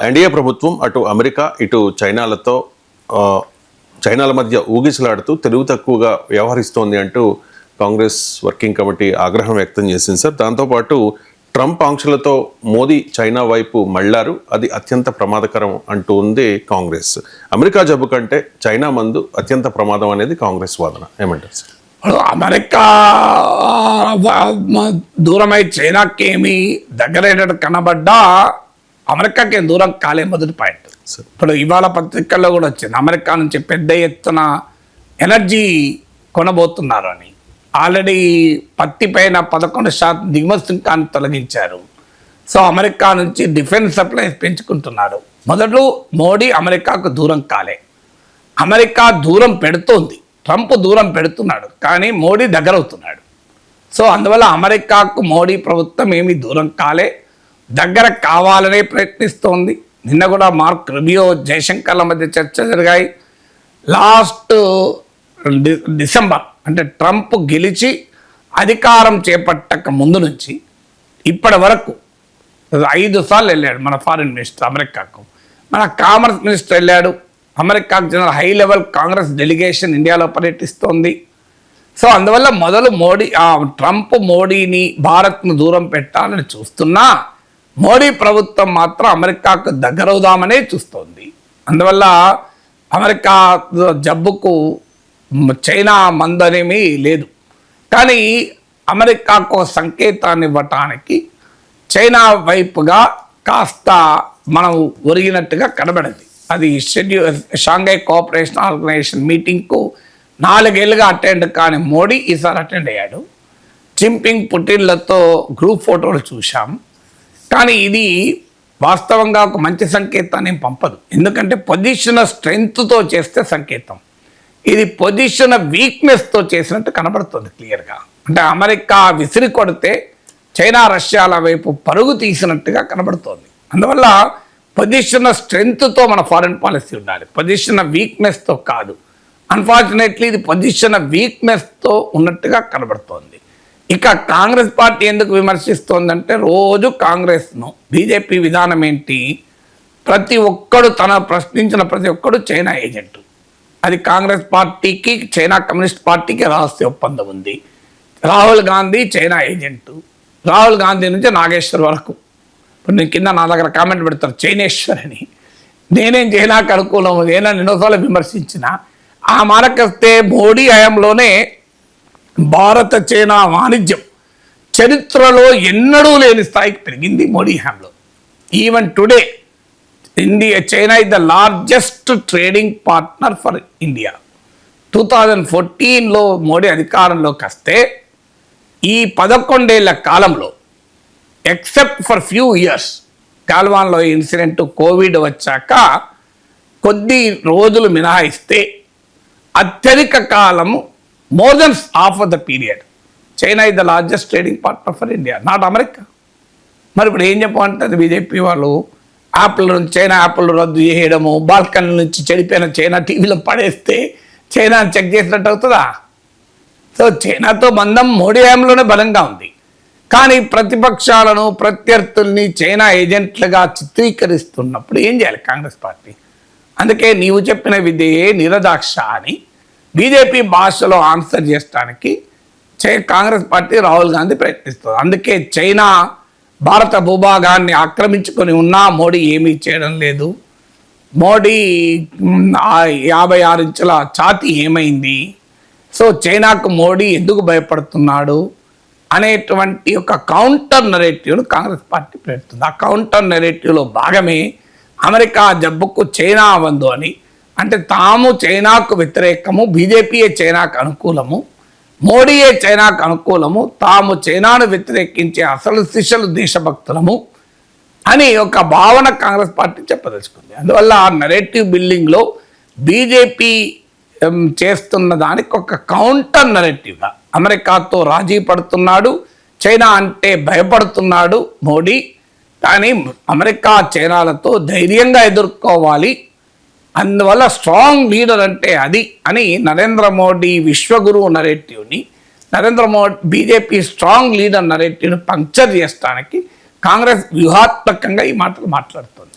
NDA ప్రభుత్వం అటు America ఇటు చైనాలతో చైనాల మధ్య ఊగిసలాడుతూ తెలివి తక్కువగా వ్యవహరిస్తోంది అంటూ కాంగ్రెస్ వర్కింగ్ కమిటీ ఆగ్రహం వ్యక్తం చేసింది సార్. దాంతోపాటు ట్రంప్ ఆంక్షలతో మోదీ చైనా వైపు మళ్లారు, అది అత్యంత ప్రమాదకరం అంటూ ఉంది కాంగ్రెస్. అమెరికా జబ్బు కంటే చైనా మందు అత్యంత ప్రమాదం అనేది కాంగ్రెస్ వాదన. ఏమంటారు సార్? అమెరికా దూరమై చైనాకి ఏమి దగ్గరైనట్టు కనబడ్డా అమెరికాకి దూరం కాలే మొదటి పాయింట్. ఇప్పుడు ఇవాళ పత్రికల్లో కూడా వచ్చింది, అమెరికా నుంచి పెద్ద ఎత్తున ఎనర్జీ కొనబోతున్నారు అని. ఆల్రెడీ పత్తి పైన 11% దిగుమతి సుంకాన్ని తొలగించారు. సో అమెరికా నుంచి డిఫెన్స్ సప్లైస్ పెంచుకుంటున్నారు. మొదలు మోడీ అమెరికాకు దూరం కాలే, అమెరికా దూరం పెడుతోంది, ట్రంప్ దూరం పెడుతున్నాడు, కానీ మోడీ దగ్గర అవుతున్నాడు. సో అందువల్ల అమెరికాకు మోడీ ప్రభుత్వం ఏమీ దూరం కాలే, దగ్గర కావాలనే ప్రయత్నిస్తోంది. నిన్న కూడా మార్క్ రుబియో జయశంకర్ల మధ్య చర్చ జరిగాయి. లాస్ట్ డిసెంబర్ అంటే ట్రంప్ గెలిచి అధికారం చేపట్టక ముందు నుంచి ఇప్పటి వరకు 5 సార్లు వెళ్ళాడు మన ఫారిన్ మినిస్టర్ అమెరికాకు. మన కామర్స్ మినిస్టర్ వెళ్ళాడు. అమెరికాకు చెందిన హై లెవెల్ కాంగ్రెస్ డెలిగేషన్ ఇండియాలో పర్యటిస్తోంది. సో అందువల్ల మొదలు ట్రంప్ మోడీని భారత్ను దూరం పెట్టాలని చూస్తున్నా మోడీ ప్రభుత్వం మాత్రం అమెరికాకు దగ్గరవుదామనే చూస్తోంది. అందువల్ల అమెరికా జబ్బుకు చైనా మందనేమీ లేదు, కానీ అమెరికాకు సంకేతాన్ని ఇవ్వటానికి చైనా వైపుగా కాస్త మనం ఒరిగినట్టుగా కనబడింది. అది షాంఘై కోఆపరేషన్ ఆర్గనైజేషన్ మీటింగ్కు 4 ఏళ్ళుగా అటెండ్ కాని మోడీ ఈసారి అటెండ్ అయ్యాడు. జిన్పింగ్ పుటిన్లతో గ్రూప్ ఫోటోలు చూశాం, కానీ ఇది వాస్తవంగా ఒక మంచి సంకేతాన్ని పంపదు. ఎందుకంటే పొజిషన్ స్ట్రెంగ్త్తో చేస్తే సంకేతం, ఇది పొజిషన్ వీక్నెస్తో చేసినట్టు కనబడుతుంది క్లియర్గా. అంటే అమెరికా విసిరి కొడితే చైనా రష్యాల వైపు పరుగు తీసినట్టుగా కనబడుతోంది. అందువల్ల పొజిషన్ స్ట్రెంగ్త్తో మన ఫారిన్ పాలసీ ఉండాలి, పొజిషన్ వీక్నెస్తో కాదు. అన్ఫార్చునేట్లీ ఇది పొజిషన్ వీక్నెస్తో ఉన్నట్టుగా కనబడుతోంది. ఇక కాంగ్రెస్ పార్టీ ఎందుకు విమర్శిస్తోందంటే రోజు కాంగ్రెస్ను బీజేపీ విధానం ఏంటి, ప్రతి ఒక్కడు ప్రశ్నించిన ప్రతి ఒక్కడు చైనా ఏజెంటు. అది కాంగ్రెస్ పార్టీకి చైనా కమ్యూనిస్ట్ పార్టీకి రహస్య ఒప్పందం ఉంది. రాహుల్ గాంధీ చైనా ఏజెంటు, రాహుల్ గాంధీ నుంచి నాగేశ్వర్ వరకు. ఇప్పుడు నేను కింద నా దగ్గర కామెంట్ పెడతారు చైనేశ్వర్ అని. నేనేం చైనాకు అనుకూలం, ఏనా ఎన్నోసార్లు విమర్శించిన. ఆ మారకొస్తే మోడీ హయాంలోనే భారత చైనా వాణిజ్యం చరిత్రలో ఎన్నడూ లేని స్థాయికి పెరిగింది మోడీ హయాంలో. Even today China is the largest trading partner for India. 2014లో మోడీ అధికారంలోకి వస్తే ఈ 11 ఏళ్ల కాలంలో ఎక్సెప్ట్ ఫర్ ఫ్యూ ఇయర్స్, గాల్వాన్లో ఇన్సిడెంట్, కోవిడ్ వచ్చాక కొద్ది రోజులు మినహాయిస్తే అత్యధిక కాలము more than half of the period China is the largest trading partner for India, not America. మరి ఇప్పుడు ఏం చెప్పమంటారు బీజేపీ వాళ్ళు, యాప్ల నుంచి చైనా యాప్లు రద్దు చేయడము, బాల్కనీ నుంచి చెడిపోయిన చైనా టీవీలో పడేస్తే చైనా చెక్ చేసినట్టు అవుతుందా? సో చైనాతో బంధం మోడీ హయాంలోనే బలంగా ఉంది, కానీ ప్రతిపక్షాలను ప్రత్యర్థుల్ని చైనా ఏజెంట్లుగా చిత్రీకరిస్తున్నప్పుడు ఏం చేయాలి కాంగ్రెస్ పార్టీ? అందుకే నీవు చెప్పిన విధే నిరదాక్ష అని బీజేపీ భాషలో ఆన్సర్ చేయడానికి కాంగ్రెస్ పార్టీ రాహుల్ గాంధీ ప్రయత్నిస్తుంది. అందుకే చైనా భారత భూభాగాన్ని ఆక్రమించుకొని ఉన్నా మోడీ ఏమీ చేయడం లేదు. మోడీ 56 ఇంచుల ఛాతీ ఏమైంది, సో చైనాకు మోడీ ఎందుకు భయపడుతున్నాడు అనేటువంటి ఒక కౌంటర్ నెరేటివ్ను కాంగ్రెస్ పార్టీ పెడుతుంది. ఆ కౌంటర్ నెరేటివ్లో భాగమే అమెరికా జబ్బుకు చైనా వందు అని. అంటే తాము చైనాకు వ్యతిరేకము, బీజేపీయే చైనాకు అనుకూలము, మోడీయే చైనాకు అనుకూలము, తాము చైనాను వ్యతిరేకించే అసలు శిష్యులు దేశభక్తులము అని ఒక భావన కాంగ్రెస్ పార్టీ చెప్పదలుచుకుంది. అందువల్ల ఆ నెరేటివ్ బిల్డింగ్లో బీజేపీ చేస్తున్న దానికి ఒక కౌంటర్ నెరేటివ్గా అమెరికాతో రాజీ పడుతున్నాడు, చైనా అంటే భయపడుతున్నాడు మోడీ. కానీ అమెరికా చైనాలతో ధైర్యంగా ఎదుర్కోవాలి, అందువల్ల స్ట్రాంగ్ లీడర్ అంటే అది అని నరేంద్ర మోడీ విశ్వగురువు నరేటివ్ని, Narendra Modi BJP strong leader నరేటివ్ని పంక్చర్ చేయడానికి కాంగ్రెస్ వ్యూహాత్మకంగా ఈ మాటలు మాట్లాడుతుంది.